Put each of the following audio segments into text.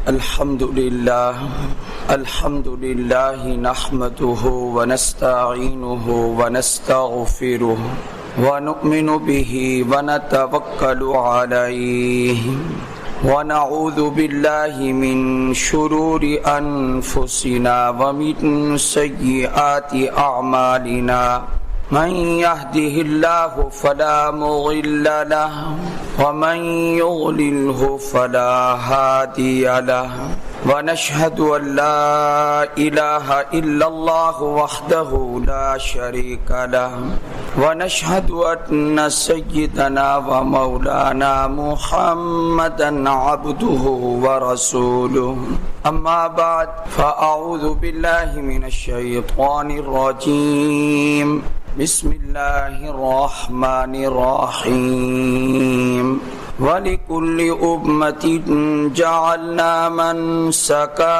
الحمد لله نحمده ونستعينه ونستغفره ونؤمن به ونتوكل عليه ونعوذ بالله من شرور أنفسنا ومن سيئات أعمالنا من يهده الله فلا مضل له ومن يضلله فلا هادي له ونشهد أن لا إله إلا الله وحده لا شريك له ونشهد أن سيدنا ومولانا محمدا عبده ورسوله أما بعد فأعوذ بالله من الشيطان الرجيم بسم الله الرحمن الرحيم وَلِكُلِّ أُمَّةٍ جَعَلْنَا مَنْسَكًا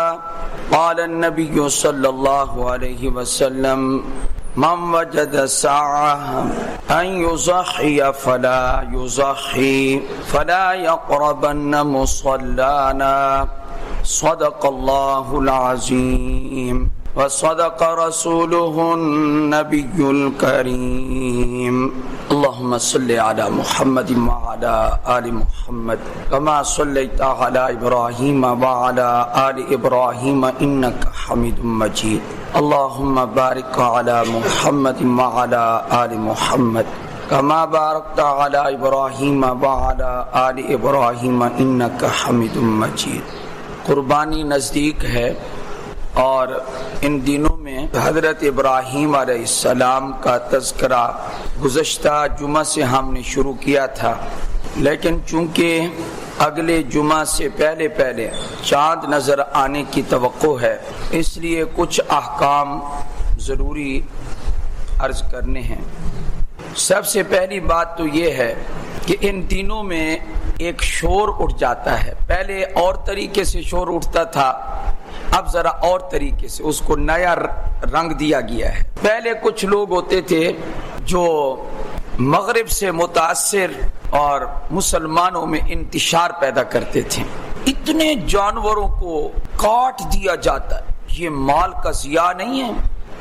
قال النبي صلى الله عليه وسلم من وجد ساعة أن يضحي فلا يضحي فلا يقربن مصلانا صدق الله العظيم وصدق رسوله النبي الكريم اللهم صل على محمد وعلى آل محمد كما صليت على إبراهيم وعلى آل إبراهيم إنك حميد مجيد اللهم بارك على محمد وعلى آل محمد كما باركت على إبراهيم وعلى آل إبراهيم إنك حميد مجيد قربانی نزدیک ہے اور ان دنوں میں حضرت ابراہیم علیہ السلام کا تذکرہ گزشتہ جمعہ سے ہم نے شروع کیا تھا، لیکن چونکہ اگلے جمعہ سے پہلے چاند نظر آنے کی توقع ہے، اس لیے کچھ احکام ضروری عرض کرنے ہیں۔ سب سے پہلی بات تو یہ ہے کہ ان دنوں میں ایک شور اٹھ جاتا ہے، پہلے اور طریقے سے شور اٹھتا تھا، اب ذرا اور طریقے سے اس کو نیا رنگ دیا گیا ہے۔ پہلے کچھ لوگ ہوتے تھے جو مغرب سے متاثر اور مسلمانوں میں انتشار پیدا کرتے تھے، اتنے جانوروں کو کاٹ دیا جاتا ہے، یہ مال کا ضیاع نہیں ہے؟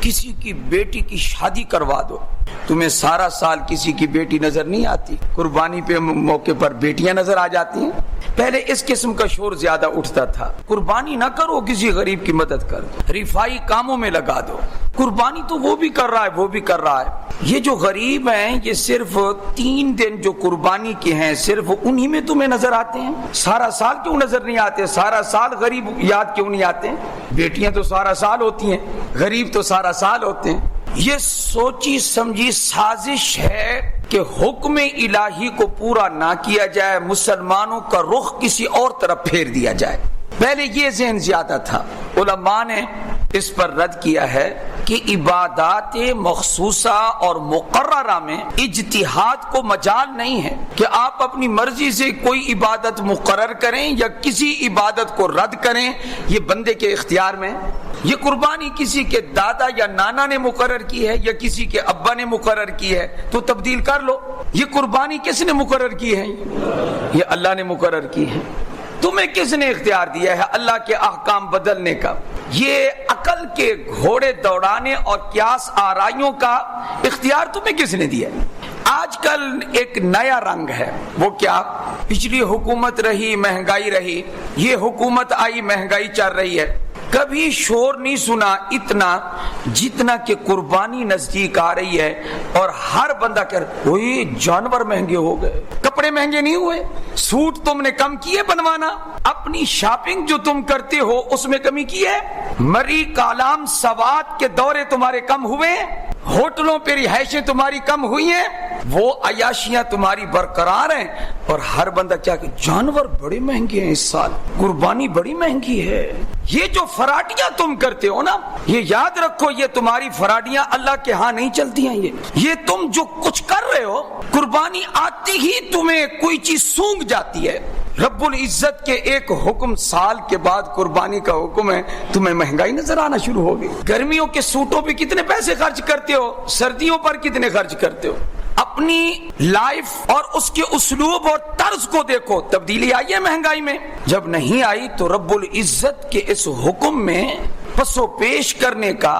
کسی کی بیٹی کی شادی کروا دو، تمہیں سارا سال کسی کی بیٹی نظر نہیں آتی، قربانی پہ موقع پر بیٹیاں نظر آ جاتی ہیں۔ پہلے اس قسم کا شور زیادہ اٹھتا تھا، قربانی نہ کرو، کسی غریب کی مدد کر دو، رفائی کاموں میں لگا دو، قربانی تو وہ بھی کر رہا ہے وہ بھی کر رہا ہے۔ یہ جو غریب ہیں یہ صرف 3 دن جو قربانی کے ہیں صرف انہی میں تمہیں نظر آتے ہیں، سارا سال کیوں نظر نہیں آتے؟ سارا سال غریب یاد کیوں نہیں آتے؟ بیٹیاں تو سارا سال ہوتی ہیں، غریب تو سارا سال ہوتے ہیں۔ یہ سوچی سمجھی سازش ہے کہ حکم الہی کو پورا نہ کیا جائے، مسلمانوں کا رخ کسی اور طرف پھیر دیا جائے۔ پہلے یہ ذہن زیادہ تھا، علماء نے اس پر رد کیا ہے کہ عبادات مخصوصہ اور مقررہ میں اجتہاد کو مجال نہیں ہے کہ آپ اپنی مرضی سے کوئی عبادت مقرر کریں یا کسی عبادت کو رد کریں، یہ بندے کے اختیار میں۔ یہ قربانی کسی کے دادا یا نانا نے مقرر کی ہے یا کسی کے ابا نے مقرر کی ہے تو تبدیل کر لو۔ یہ قربانی کس نے مقرر کی ہے؟ یہ اللہ نے مقرر کی ہے۔ تمہیں کس نے اختیار دیا ہے اللہ کے احکام بدلنے کا؟ یہ عقل کے گھوڑے دوڑانے اور قیاس آرائیوں کا اختیار تمہیں کس نے دیا ہے؟ آج کل ایک نیا رنگ ہے، وہ کیا؟ پچھلی حکومت رہی مہنگائی رہی، یہ حکومت آئی مہنگائی چل رہی ہے، کبھی شور نہیں سنا اتنا جتنا کہ قربانی نزدیک آ رہی ہے اور ہر بندہ کہہ رہا ہے وہی جانور مہنگے ہو گئے، کپڑے مہنگے نہیں ہوئے، سوٹ تم نے کم کیے بنوانا، اپنی شاپنگ جو تم کرتے ہو اس میں کمی کی ہے، مری کالام سوات کے دورے تمہارے کم ہوئے، ہوٹلوں پہ رہائشیں تمہاری کم ہوئی ہیں، وہ عیاشیاں تمہاری برقرار ہیں، اور ہر بندہ کیا کہ جانور بڑے مہنگے ہیں، اس سال قربانی بڑی مہنگی ہے۔ یہ جو فراڈیاں تم کرتے ہو نا، یہ یاد رکھو یہ تمہاری فراڈیاں اللہ کے ہاں نہیں چلتی ہیں۔ یہ تم جو کچھ کر رہے ہو، قربانی آتی ہی تمہیں کوئی چیز سونگ جاتی ہے۔ رب العزت کے ایک حکم سال کے بعد قربانی کا حکم ہے، تمہیں مہنگائی نظر آنا شروع ہوگی۔ گرمیوں کے سوٹوں پہ کتنے پیسے خرچ کرتے ہو، سردیوں پر کتنے خرچ کرتے ہو؟ اب اپنی لائف اور اس کے اسلوب اور طرز کو دیکھو، تبدیلی آئی ہے مہنگائی میں؟ جب نہیں آئی تو رب العزت کے اس حکم میں پس و پیش کرنے کا،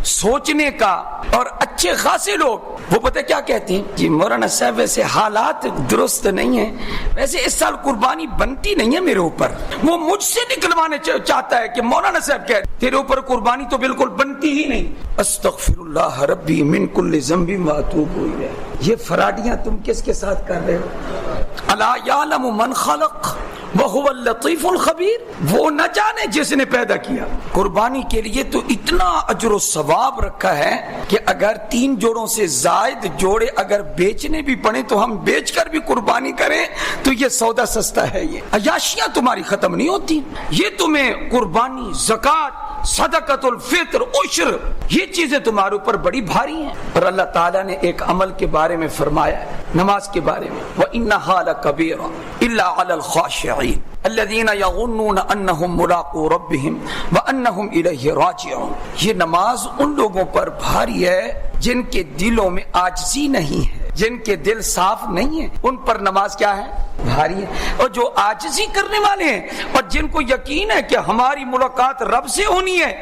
سوچنے کا، اور اچھے خاصے لوگ وہ پتہ کیا کہتے ہیں؟ جی مولانا صاحب ویسے حالات درست نہیں ہیں، ویسے اس سال قربانی بنتی نہیں ہے میرے اوپر۔ وہ مجھ سے نکلوانے چاہتا ہے کہ مولانا صاحب کہتے تیرے اوپر قربانی تو بالکل بنتی ہی نہیں۔ استغفر اللہ ربی من کل ذنب واتوب الیہ۔ یہ فراڈیاں تم کس کے ساتھ کر رہے ہو؟ الا یعلم من خلق وَهُوَ اللَّطِيفُ الْخَبِيرُ، وہ نہ جانے جس نے پیدا کیا۔ قربانی کے لیے تو اتنا اجر و ثواب رکھا ہے کہ اگر 3 جوڑوں سے زائد جوڑے اگر بیچنے بھی پڑے تو ہم بیچ کر بھی قربانی کریں تو یہ سودا سستا ہے۔ یہ عیاشیاں تمہاری ختم نہیں ہوتی، یہ تمہیں قربانی، زکوٰۃ، صدقۃ الفطر، عشر، یہ چیزیں تمہارے اوپر بڑی بھاری ہیں۔ اور اللہ تعالیٰ نے ایک عمل کے بارے میں فرمایا ہے، نماز کے بارے میں، وَإِنَّهَا لَكَبِيرَةٌ إِلَّا عَلَى الْخَاشِعِينَ الَّذِينَ يَظُنُّونَ أَنَّهُمْ مُلَاقُو رَبِّهِمْ وَأَنَّهُمْ إِلَيْهِ رَاجِعُونَ۔ یہ نماز ان لوگوں پر بھاری ہے جن کے دلوں میں عاجزی نہیں ہے، جن کے دل صاف نہیں ہیں، ان پر نماز کیا ہے؟ بھاری ہے۔ اور جو عاجزی کرنے والے ہیں اور جن کو یقین ہے کہ ہماری ملاقات رب سے ہونی ہے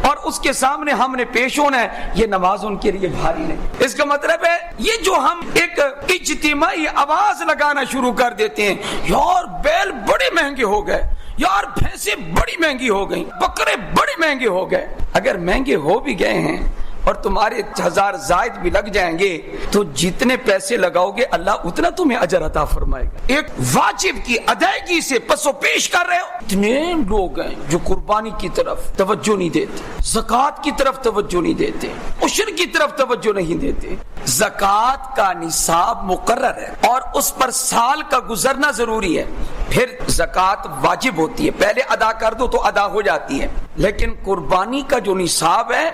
اور اس کے سامنے ہم نے پیش ہونا ہے، یہ نماز ان کے لیے بھاری نہیں۔ اس کا مطلب ہے یہ جو ہم ایک اجتماعی آواز لگانا شروع کر دیتے ہیں، یار بیل بڑے مہنگے ہو گئے، یار بھینسیں بڑی مہنگی ہو گئیں، بکرے بڑے مہنگے ہو گئے۔ اگر مہنگے ہو بھی گئے ہیں اور تمہارے 1000 زائد بھی لگ جائیں گے تو جتنے پیسے لگاؤ گے اللہ اتنا تمہیں اجر عطا فرمائے گا۔ ایک واجب کی ادائیگی سے پس و پیش کر رہے ہو۔ اتنے لوگ ہیں جو قربانی کی طرف توجہ نہیں دیتے، زکوٰۃ کی طرف توجہ نہیں دیتے، عشر کی طرف توجہ نہیں دیتے۔ زکوٰۃ کا نصاب مقرر ہے اور اس پر سال کا گزرنا ضروری ہے، پھر زکوٰۃ واجب ہوتی ہے، پہلے ادا کر دو تو ادا ہو جاتی ہے۔ لیکن قربانی کا جو نصاب ہے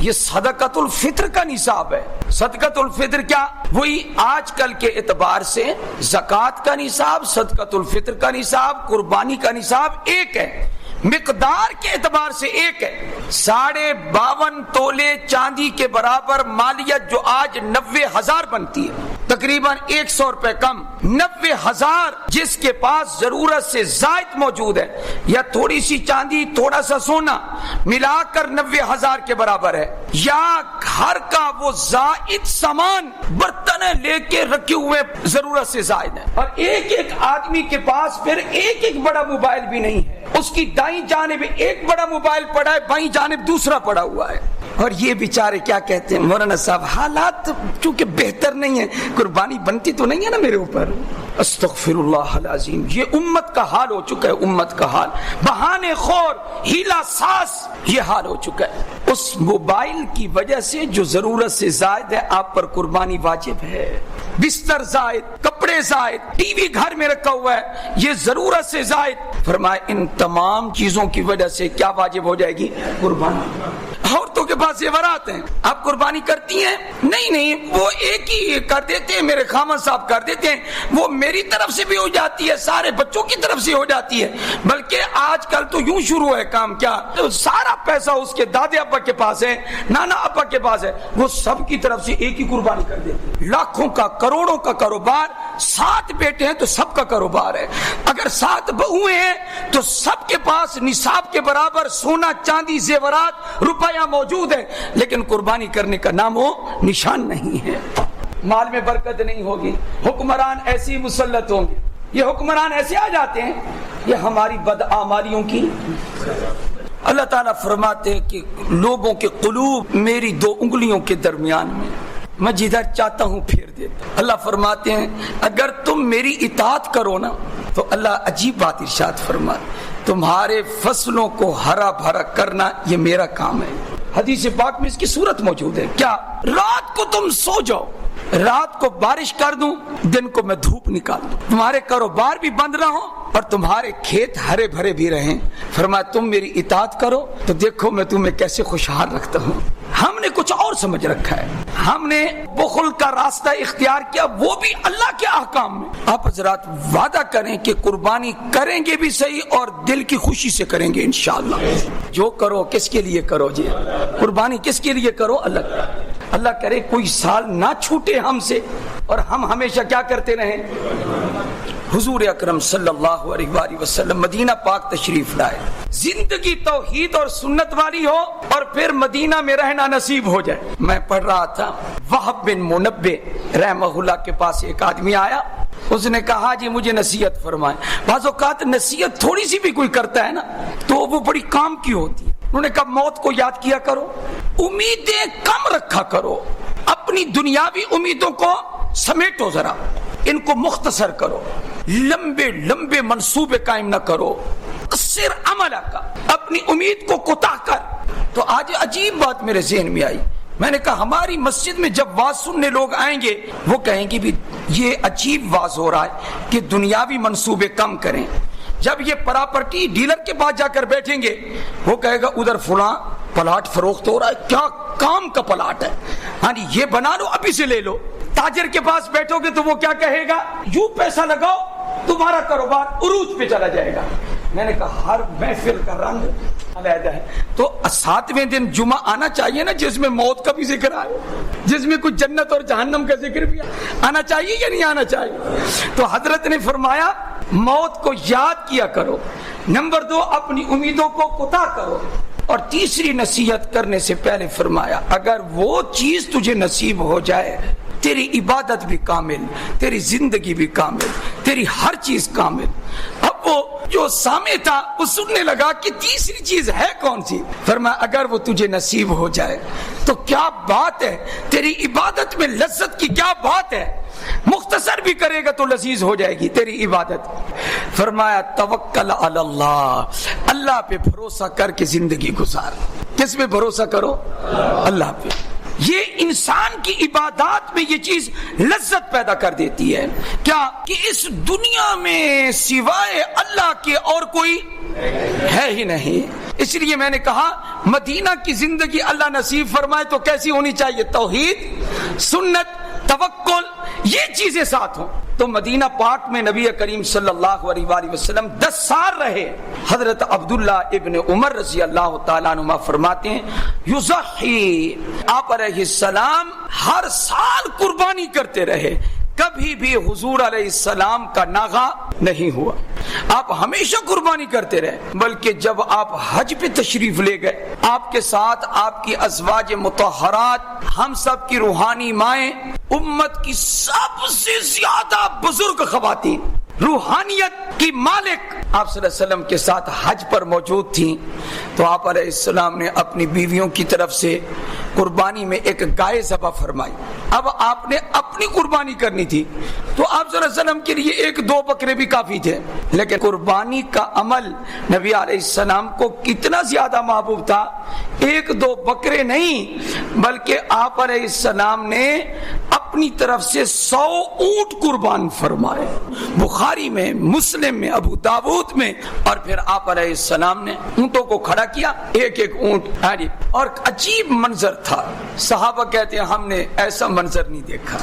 یہ صدقۃ الفطر کا نصاب ہے۔ صدقۃ الفطر کیا؟ وہی آج کل کے اعتبار سے زکوٰۃ کا نصاب، صدقۃ الفطر کا نصاب، قربانی کا نصاب ایک ہے، مقدار کے اعتبار سے ایک ہے۔ 52.5 تولے چاندی کے برابر مالیت جو آج 90,000 بنتی ہے، تقریباً 100 روپے کم، 90,000 جس کے پاس ضرورت سے زائد موجود ہے، یا تھوڑی سی چاندی تھوڑا سا سونا ملا کر 90,000 کے برابر ہے، یا گھر کا وہ زائد سامان برتن لے کے رکھے ہوئے ضرورت سے زائد ہے، اور ایک ایک آدمی کے پاس پھر ایک ایک بڑا موبائل بھی نہیں ہے، اس کی دائیں جانب ایک بڑا موبائل پڑا ہے، بائیں جانب دوسرا پڑا ہوا ہے، اور یہ بیچارے کیا کہتے ہیں؟ مولانا صاحب حالات چونکہ بہتر نہیں ہے، قربانی بنتی تو نہیں ہے نا میرے اوپر۔ استغفر اللہ العظیم، یہ امت کا حال ہو چکا ہے، امت کا حال، بہانے خور، ہیلا ساز، یہ حال ہو چکا ہے۔ اس موبائل کی وجہ سے جو ضرورت سے زائد ہے آپ پر قربانی واجب ہے۔ بستر زائد، کپڑے زائد، ٹی وی گھر میں رکھا ہوا ہے، یہ ضرورت سے زائد، فرمایا ان تمام چیزوں کی وجہ سے کیا واجب ہو جائے گی؟ قربانی۔ عورتوں کے پاس زیورات ہیں، آپ قربانی کرتی ہیں؟ نہیں، وہ ایک ہی کر دیتے ہیں، میرے خامن صاحب کر دیتے ہیں، وہ میری طرف سے بھی ہو جاتی ہے، سارے بچوں کی طرف سے ہو جاتی ہے، بلکہ آج کل تو یوں شروع ہے کام، کیا سارا پیسہ اس کے دادے ابا کے پاس ہے، نانا ابا کے پاس ہے، وہ سب کی طرف سے ایک ہی قربانی کر دیتے ہیں۔ لاکھوں کا، کروڑوں کا کاروبار، 7 بیٹے ہیں تو سب کا کاروبار ہے، اگر 7 بہویں ہیں تو سب کے پاس نصاب کے برابر سونا چاندی زیورات روپیہ موجود ہے، لیکن قربانی کرنے کا نام و نشان نہیں ہے۔ مال میں برکت نہیں ہوگی، حکمران ایسی مسلط ہوں گے، یہ حکمران ایسے آ جاتے ہیں، یہ ہماری بدعمالیوں کی۔ اللہ تعالیٰ فرماتے ہیں کہ لوگوں کے قلوب میری 2 انگلیوں کے درمیان میں، میں جدھر چاہتا ہوں پھیر دیتا۔ اللہ فرماتے ہیں اگر تم میری اطاعت کرو نا تو اللہ عجیب بات ارشاد فرماتے، تمہارے فصلوں کو ہرا بھرا کرنا یہ میرا کام ہے۔ حدیث پاک میں اس کی صورت موجود ہے، کیا رات کو تم سو جاؤ، رات کو بارش کر دوں، دن کو میں دھوپ نکال دوں، تمہارے کاروبار بھی بند نہ ہو اور تمہارے کھیت ہرے بھرے بھی رہیں، فرمایا تم میری اطاعت کرو تو دیکھو میں تمہیں کیسے خوشحال رکھتا ہوں۔ ہم نے کچھ اور سمجھ رکھا ہے، ہم نے بخل کا راستہ اختیار کیا، وہ بھی اللہ کے احکام میں۔ آپ حضرات وعدہ کریں کہ قربانی کریں گے بھی صحیح اور دل کی خوشی سے کریں گے انشاءاللہ۔ جو کرو کس کے لیے کرو جی؟ قربانی کس کے لیے کرو؟ اللہ۔ اللہ کرے کوئی سال نہ چھوٹے ہم سے اور ہم ہمیشہ کیا کرتے رہیں. حضور اکرم صلی اللہ علیہ وآلہ وسلم مدینہ پاک تشریف لائے, زندگی توحید اور سنت والی ہو اور پھر مدینہ میں رہنا نصیب ہو جائے. میں پڑھ رہا تھا, وہب بن منبہ رحمہ اللہ کے پاس ایک آدمی آیا, اس نے کہا جی مجھے نصیحت فرمائیں. بعض اوقات نصیحت تھوڑی سی بھی کوئی کرتا ہے نا تو وہ بڑی کام کی ہوتی ہے. انہوں نے کہا موت کو یاد کیا کرو, امیدیں کم رکھا کرو, اپنی دنیاوی امیدوں کو سمیٹو, ذرا ان کو مختصر کرو, لمبے لمبے منصوبے قائم نہ کرو, قصر عمل کا, اپنی امید کو کوتاہ کر. تو آج عجیب بات میرے ذہن میں آئی, میں نے کہا ہماری مسجد میں جب واز سننے لوگ آئیں گے وہ کہیں گے بھی یہ عجیب واز ہو رہا ہے کہ دنیاوی منصوبے کم کریں. جب یہ پراپرٹی ڈیلر کے پاس جا کر بیٹھیں گے وہ کہے گا ادھر فلاں پلاٹ فروخت ہو رہا ہے, کیا کام کا پلاٹ ہے, ہاں جی یہ بنا لو ابھی سے لے لو. تاجر کے پاس بیٹھو گے تو وہ کیا کہے گا, یوں پیسہ لگاؤ تمہارا کاروبار عروج پہ چلا جائے گا. میں نے کہا ہر محفل کا رنگ علیحدہ ہے. تو 7ویں دن جمعہ آنا چاہیے نا جس میں موت کا بھی ذکر آئے, جس میں کچھ جنت اور جہنم کا ذکر بھی آنا چاہیے یا نہیں آنا چاہیے. تو حضرت نے فرمایا موت کو یاد کیا کرو, نمبر 2 اپنی امیدوں کو کوتاہ کرو, اور تیسری نصیحت کرنے سے پہلے فرمایا اگر وہ چیز تجھے نصیب ہو جائے تیری عبادت بھی کامل, تیری زندگی بھی کامل, تیری ہر چیز کامل. اب وہ جو سامع تھا وہ سننے لگا کہ تیسری چیز ہے کون سی. فرمایا اگر وہ تجھے نصیب ہو جائے تو کیا بات ہے, تیری عبادت میں لذت کی کیا بات ہے, مختصر بھی کرے گا تو لذیذ ہو جائے گی تیری عبادت. فرمایا توکل علی اللہ, اللہ پہ بھروسہ کر کے زندگی گزار. کس پہ بھروسہ کرو, اللہ پہ. یہ انسان کی عبادات میں یہ چیز لذت پیدا کر دیتی ہے کیا کہ اس دنیا میں سوائے اللہ کے اور کوئی ہے ہی نہیں. اس لیے میں نے کہا مدینہ کی زندگی اللہ نصیب فرمائے تو کیسی ہونی چاہیے, توحید, سنت, توکل, یہ چیزیں ساتھ ہوں. تو مدینہ پاک میں نبی کریم صلی اللہ علیہ وآلہ وسلم 10 سال رہے. حضرت عبداللہ ابن عمر رضی اللہ تعالیٰ عنہ فرماتے ہیں یضحی, آپ علیہ السلام ہر سال قربانی کرتے رہے, کبھی بھی حضور علیہ السلام کا ناغہ نہیں ہوا. آپ ہمیشہ قربانی کرتے رہے, بلکہ جب آپ حج پہ تشریف لے گئے آپ کے ساتھ آپ کی ازواج مطہرات, ہم سب کی روحانی مائیں, امت کی سب سے زیادہ بزرگ خواتین, روحانیت کی مالک آپ صلی اللہ علیہ وسلم کے ساتھ حج پر موجود تھیں. تو آپ علیہ السلام نے اپنی بیویوں کی طرف سے قربانی میں ایک گائے ذبح فرمائی. اب آپ نے اپنی قربانی کرنی تھی تو آپ صلی اللہ علیہ وسلم کے لیے 1-2 بکرے بھی کافی تھے, لیکن قربانی کا عمل نبی علیہ السلام کو کتنا زیادہ محبوب تھا, 1-2 بکرے نہیں بلکہ آپ علیہ السلام نے اپنی طرف سے 100 اونٹ قربان فرمائے. بخاری میں, مسلم میں, ابو داود میں. اور پھر آپ علیہ السلام نے اونٹوں کو کھڑا کیا, ایک اونٹ, اور عجیب منظر تھا. صحابہ کہتے ہیں ہم نے ایسا منظر نہیں دیکھا.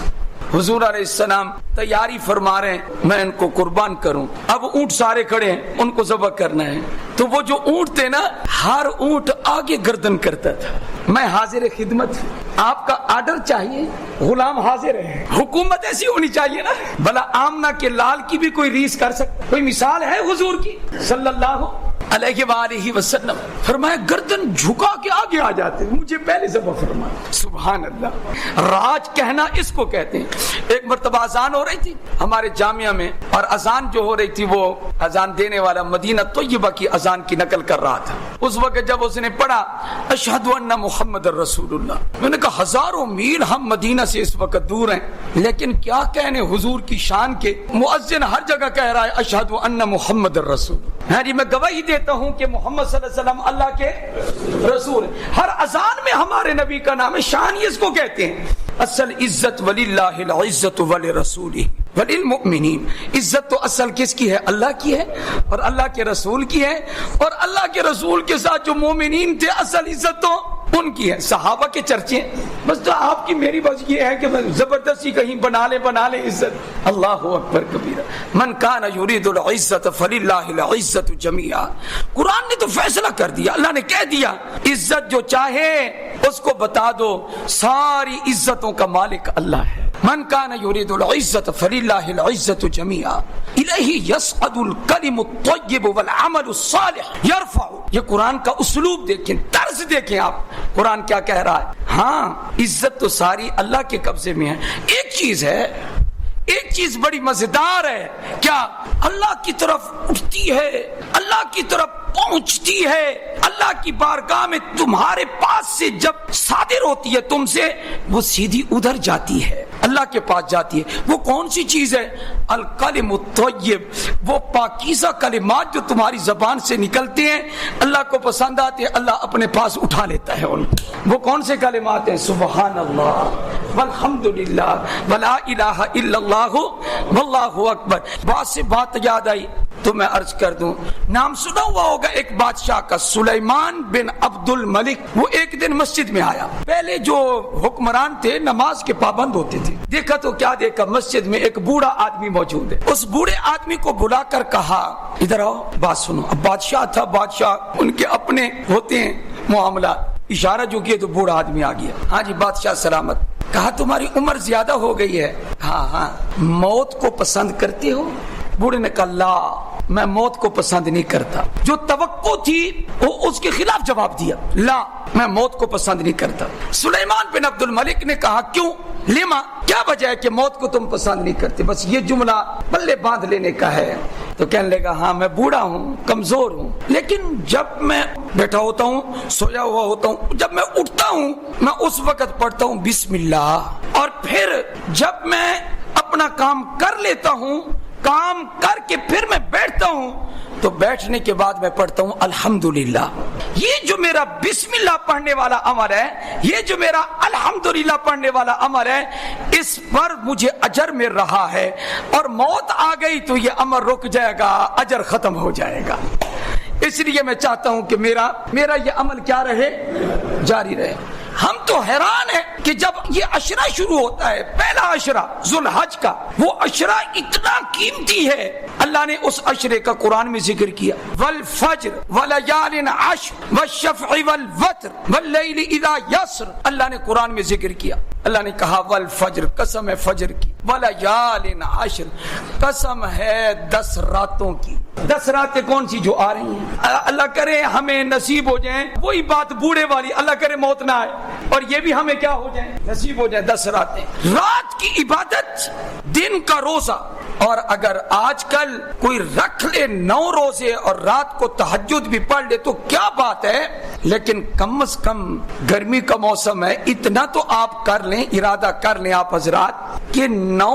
حضور علیہ السلام تیاری فرما رہے ہیں میں ان کو قربان کروں. اب اونٹ سارے کھڑے ہیں, ان کو ذبح کرنا ہے. تو وہ جو اونٹ تھے نا, ہر اونٹ آگے گردن کرتا تھا. میں حاضر خدمت, آپ کا آرڈر چاہیے, غلام حاضر ہے. حکومت ایسی ہونی چاہیے نا. بھلا آمنہ کے لال کی بھی کوئی ریس کر سکتا, کوئی مثال ہے حضور کی صلی اللہ علیہ وآلہ وسلم. فرمایا گردن جھکا کے آگے آ جاتے, مجھے پہلے ذبح فرمایا. سبحان اللہ, راج کہنا اس کو کہتے ہیں. ایک مرتبہ اذان ہو رہی تھی ہمارے جامعہ میں, اور اذان جو ہو رہی تھی وہ اذان دینے والا مدینہ طیبہ کی اذان کی نقل کر رہا تھا. اس وقت جب اس نے پڑھا اشہد ان محمد رسول اللہ, میں نے کہا ہزاروں میل ہم مدینہ سے اس وقت دور ہیں, لیکن کیا کہنے حضور کی شان کے, مؤذن ہر جگہ کہہ رہا ہے اشہد ان محمد رسول. ہاں جی, میں گواہی دیتا ہوں کہ محمد صلی اللہ علیہ وسلم اللہ کے رسول. ہر اذان میں ہمارے نبی کا نام ہے, شان یہ اس کو کہتے ہیں. اصل عزت وللہ العزت ولرسولہ وللمؤمنین. عزت تو اصل کس کی ہے, اللہ کی ہے, اور اللہ کے رسول کی ہے, اور اللہ کے رسول کے ساتھ جو مومنین تھے اصل عزت تو ان کی ہے. صحابہ کے چرچے, بس تو آپ کی میری بس یہ ہے کہ زبردستی کہیں بنا لے عزت. اللہ اکبر کبیرہ. من کان یرید العزت فللہ العزت جمیعا. قرآن نے تو فیصلہ کر دیا, اللہ نے کہہ دیا عزت جو چاہے اس کو بتا دو ساری عزتوں کا مالک اللہ ہے. من کان یرید العزت فللہ العزت جمیعا الیہ یصعد الکلم الطیب والعمل الصالح یرفع. یہ قرآن کا اسلوب دیکھیں, طرز دیکھیں آپ, قرآن کیا کہہ رہا ہے. ہاں عزت تو ساری اللہ کے قبضے میں ہے. ایک چیز بڑی مزیدار ہے, کیا اللہ کی طرف اٹھتی ہے, اللہ کی طرف پہنچتی ہے, اللہ کی بارگاہ میں تمہارے پاس سے جب صادر ہوتی ہے تم سے, وہ سیدھی ادھر جاتی ہے, اللہ کے پاس جاتی ہے. وہ کون سی چیز ہے؟ الکلم الطیب, وہ پاکیزہ کلمات جو تمہاری زبان سے نکلتے ہیں, اللہ کو پسند آتے ہیں, اللہ اپنے پاس اٹھا لیتا ہے ان. وہ کون سے کلمات ہیں؟ سبحان اللہ والحمدللہ ولا الہ الا اللہ واللہ اکبر. بات سے بات یاد آئی تو میں عرض کر دوں, نام سنا ہوا ہوگا ایک بادشاہ کا, سلیمان بن عبد الملک. وہ ایک دن مسجد میں آیا. پہلے جو حکمران تھے نماز کے پابند ہوتے تھے. دیکھا تو کیا دیکھا, مسجد میں ایک بوڑھا آدمی موجود ہے. اس بوڑھے آدمی کو بلا کر کہا ادھر آؤ بات سنو. اب بادشاہ تھا, بادشاہ ان کے اپنے ہوتے ہیں معاملات. اشارہ جو کیا تو بوڑھا آدمی آ گیا. ہاں جی بادشاہ سلامت. کہا تمہاری عمر زیادہ ہو گئی ہے. ہاں موت کو پسند کرتے ہو؟ بوڑھے نے کہا لا, میں موت کو پسند نہیں کرتا. جو توقع تھی وہ اس کے خلاف جواب دیا, لا میں موت کو پسند نہیں کرتا. سلیمان بن عبد الملک نے کہا کیوں, لما, کیا وجہ ہے کہ موت کو تم پسند نہیں کرتے؟ بس یہ جملہ پلے باندھ لینے کا ہے. تو کہنے لگا ہاں میں بوڑھا ہوں, کمزور ہوں, لیکن جب میں بیٹھا ہوتا ہوں, سویا ہوا ہوتا ہوں, جب میں اٹھتا ہوں میں اس وقت پڑھتا ہوں بسم اللہ, اور پھر جب میں اپنا کام کر لیتا ہوں, کام کر کے پھر میں بیٹھتا ہوں, تو بیٹھنے کے بعد میں پڑھتا ہوں الحمدللہ. یہ جو میرا بسم اللہ پڑھنے والا عمل ہے, یہ جو میرا الحمدللہ پڑھنے والا عمل ہے, اس پر مجھے اجر مل رہا ہے, اور موت آ گئی تو یہ عمل رک جائے گا, اجر ختم ہو جائے گا. اس لیے میں چاہتا ہوں کہ میرا یہ عمل کیا رہے, جاری رہے. ہم تو حیران ہیں کہ جب یہ عشرہ شروع ہوتا ہے, پہلا عشرہ ذوالحج کا, وہ عشرہ اتنا قیمتی ہے. اللہ نے اس عشرے کا قرآن میں ذکر کیا, والفجر ولیال عشر والشفع والوتر واللیل اذا یسر. اللہ نے قرآن میں ذکر کیا. اللہ نے کہا والفجر, قسم ہے فجر کی, ولیال عشر, قسم ہے 10 راتوں کی. 10 راتیں کون سی جو آ رہی ہیں؟ اللہ کرے ہمیں نصیب ہو جائیں وہی بات بوڑھے والی, اللہ کرے موت نہ آئے, اور یہ بھی ہمیں کیا ہو جائے, نصیب ہو جائے 10 راتیں. رات کی عبادت, دن کا روزہ. اور اگر آج کل کوئی رکھ لے 9 روزے اور رات کو تہجد بھی پڑھ لے تو کیا بات ہے, لیکن کم از کم گرمی کا موسم ہے, اتنا تو آپ کر لیں, ارادہ کر لیں آپ حضرات کہ 9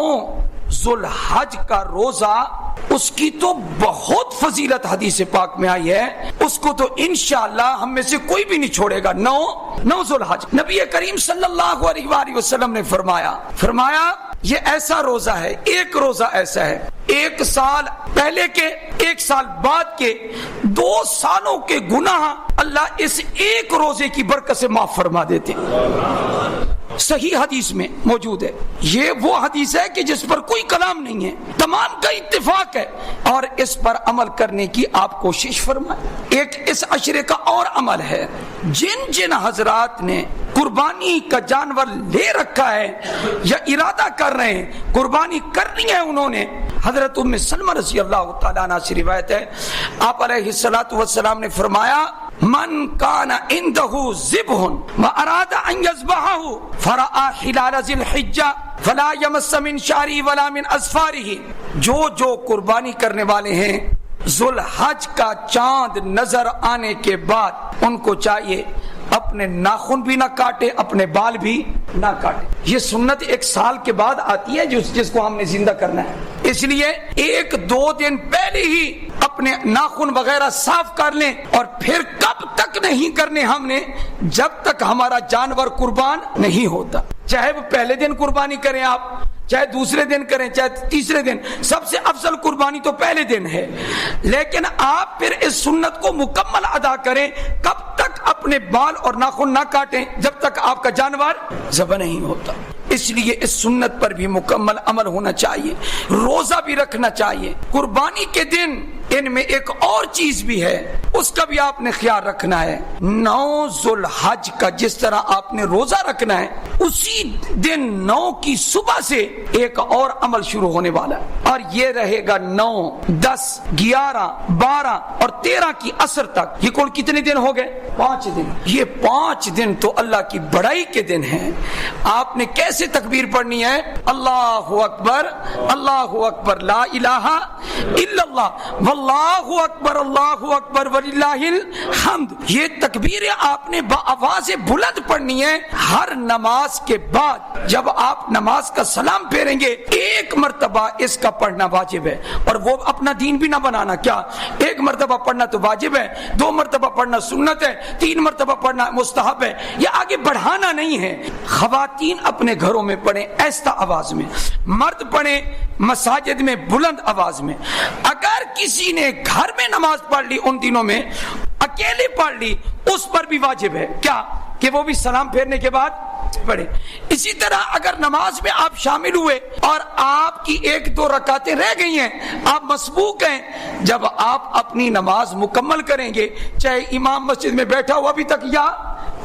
ذوالحج کا روزہ, اس کی تو بہت فضیلت حدیث پاک میں آئی ہے, اس کو تو انشاءاللہ ہم میں سے کوئی بھی نہیں چھوڑے گا. 9 ذوالحج. نبی کریم صلی اللہ علیہ وآلہ وسلم نے فرمایا یہ ایسا روزہ ہے, ایک روزہ ایسا ہے, 1 سال پہلے کے 1 سال بعد کے 2 سالوں کے گناہ اللہ اس ایک روزے کی برکت سے معاف فرما دیتے ہیں. صحیح حدیث میں موجود ہے. یہ وہ حدیث ہے کہ جس پر کوئی کلام نہیں ہے, تمام کا اتفاق ہے, اور اس پر عمل کرنے کی آپ کوشش فرمائیں. ایک اس عشرے کا اور عمل ہے, جن حضرات نے قربانی کا جانور لے رکھا ہے یا ارادہ کر رہے ہیں, قربانی کرنی ہے انہوں نے, حضرت ام سلمہ رضی اللہ تعالیٰ عنہ سے روایت ہے, آپ علیہ الصلوۃ والسلام نے فرمایا من کان عنده ذبح واراد ان يذبحه فرأى هلال ذی الحجہ فلا يمس من شعره ولا من اظفاره. جو قربانی کرنے والے ہیں ذوالحج کا چاند نظر آنے کے بعد ان کو چاہیے اپنے ناخن بھی نہ کاٹے, اپنے بال بھی نہ کاٹے. یہ سنت 1 سال کے بعد آتی ہے جس کو ہم نے زندہ کرنا ہے. اس لیے 1-2 دن پہلے ہی اپنے ناخن وغیرہ صاف کر لیں, اور پھر کب تک نہیں کرنے ہم نے, جب تک ہمارا جانور قربان نہیں ہوتا. چاہے وہ پہلے دن قربانی کریں آپ, چاہے دوسرے دن کریں, چاہے تیسرے دن, سب سے افضل قربانی تو پہلے دن ہے. لیکن آپ پھر اس سنت کو مکمل ادا کریں, کب تک اپنے بال اور ناخن نہ کاٹیں جب تک آپ کا جانور ذبح نہیں ہوتا. اس لیے اس سنت پر بھی مکمل عمل ہونا چاہیے, روزہ بھی رکھنا چاہیے. قربانی کے دن ان میں ایک اور چیز بھی ہے، اس کا بھی آپ نے خیال رکھنا ہے۔ 9 ذوالحج کا جس طرح آپ نے روزہ رکھنا ہے، اسی دن 9 کی صبح سے ایک اور عمل شروع ہونے والا ہے، اور یہ رہے گا 9، 10، 11، 12 اور 13 کی عصر تک۔ یہ کل کتنے دن ہو گئے؟ 5 دن۔ یہ 5 دن تو اللہ کی بڑائی کے دن ہیں۔ آپ نے کیسے تکبیر پڑھنی ہے؟ اللہ اکبر، اللہ اکبر، لا الہ الا اللہ، واللہ اکبر، اللہ اکبر وللہ الحمد۔ یہ تکبیریں آپ نے بآواز بلند پڑھنی ہے۔ ہر نماز کے بعد جب آپ نماز کا سلام پھیریں گے، ایک مرتبہ اس کا پڑھنا واجب ہے، اور وہ اپنا دین بھی نہ بنانا۔ کیا ایک مرتبہ پڑھنا تو واجب ہے، 2 مرتبہ پڑھنا سنت ہے، 3 مرتبہ پڑھنا مستحب ہے، یہ آگے بڑھانا نہیں ہے۔ خواتین اپنے گھروں میں پڑھیں ایستا آواز میں، مرد پڑھیں مساجد میں بلند آواز میں۔ اگر کسی نے گھر میں نماز پڑھ لی ان دنوں میں، اکیلے پڑھ لی، اس پر بھی واجب ہے کیا کہ وہ بھی سلام پھیرنے کے بعد پڑھے۔ اسی طرح اگر نماز میں آپ شامل ہوئے اور آپ کی 1-2 رکعتیں رہ گئی ہیں، آپ مسبوق ہیں، جب آپ اپنی نماز مکمل کریں گے، چاہے امام مسجد میں بیٹھا ہو ابھی تک یا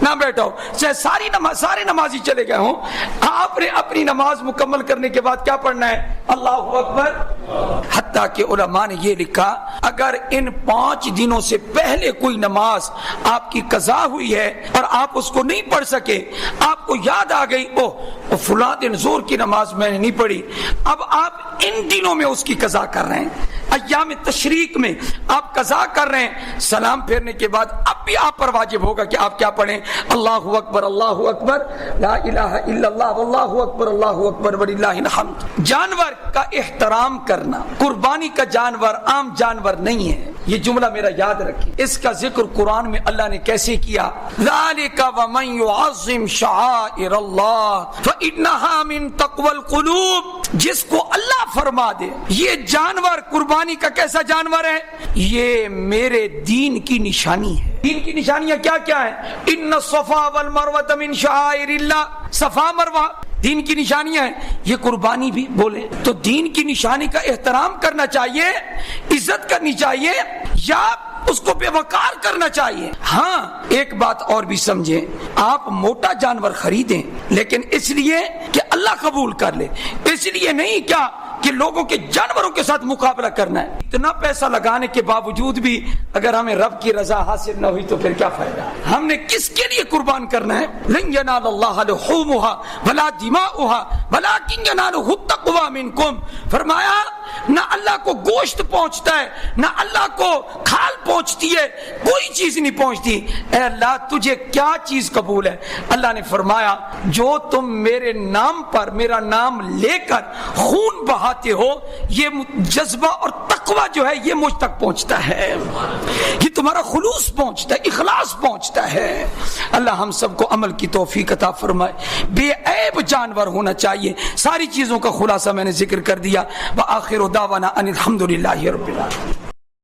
نہ بیٹھا ہو، چاہے سارے نمازی چلے گئے ہوں، آپ نے اپنی نماز مکمل کرنے کے بعد کیا پڑھنا ہے؟ اللہ اکبر۔ حتیٰ کہ علماء نے یہ لکھا، اگر ان 5 دنوں سے پہلے کوئی نماز آپ کی قضا ہوئی ہے اور آپ اس کو نہیں پڑھ سکے، آپ کو یاد آ گئی، اوہ فلاں دن ظہر کی نماز میں نے نہیں پڑھی، اب آپ ان دنوں میں اس کی قضا کر رہے ہیں، ایام تشریق میں آپ قضا کر رہے ہیں، سلام پھیرنے کے بعد اب بھی آپ پر واجب ہوگا کہ آپ کیا پڑھیں؟ اللہ اکبر، اللہ اکبر، لا الہ الا اللہ، واللہ اکبر، اللہ اکبر وللہ الحمد۔ جانور کا احترام کرنا، قربانی کا جانور عام جانور نہیں ہے، یہ جملہ میرا یاد رکھیں۔ اس کا ذکر قرآن میں اللہ نے کیسے کیا؟ ذالک ومن یعظم شعائر اللہ فانھا من تقوی القلوب۔ جس کو اللہ فرما دے یہ جانور قربانی کا کیسا جانور ہے؟ یہ میرے دین کی نشانی ہے۔ دین کی نشانیاں کیا کیا ہیں؟ ان الصفا والمروہ من شعائر اللہ، صفا مروہ دین کی نشانیاں ہیں۔ یہ قربانی بھی بولے تو دین کی نشانی کا احترام کرنا چاہیے، عزت کرنی چاہیے، یا اس کو بے وقار کرنا چاہیے۔ ہاں ایک بات اور بھی سمجھیں، آپ موٹا جانور خریدیں لیکن اس لیے کہ اللہ قبول کر لے، اس لیے نہیں کیا کہ لوگوں کے جانوروں کے ساتھ مقابلہ کرنا ہے۔ اتنا پیسہ لگانے کے باوجود بھی اگر ہمیں رب کی رضا حاصل نہ ہوئی تو پھر کیا فائدہ؟ ہم نے کس کے لیے قربان کرنا ہے؟ لن ینال اللہ لحومها ولا دماؤها ولکن ینالہ التقوی منکم۔ فرمایا نہ اللہ کو گوشت پہنچتا ہے، نہ اللہ کو کھال پہنچتی ہے، کوئی چیز نہیں پہنچتی۔ اے اللہ تجھے کیا چیز قبول ہے؟ اللہ نے فرمایا جو تم میرے نام پر، میرا نام لے کر خون بہاتے ہو، یہ جذبہ اور تقوی جو ہے یہ مجھ تک پہنچتا ہے، یہ تمہارا خلوص پہنچتا ہے، اخلاص پہنچتا ہے۔ اللہ ہم سب کو عمل کی توفیق عطا فرمائے۔ بے عیب جانور ہونا چاہیے۔ ساری چیزوں کا خلاصہ میں نے ذکر کر دیا۔ وآخر دعوانا ان الحمد للہ رب العالمین۔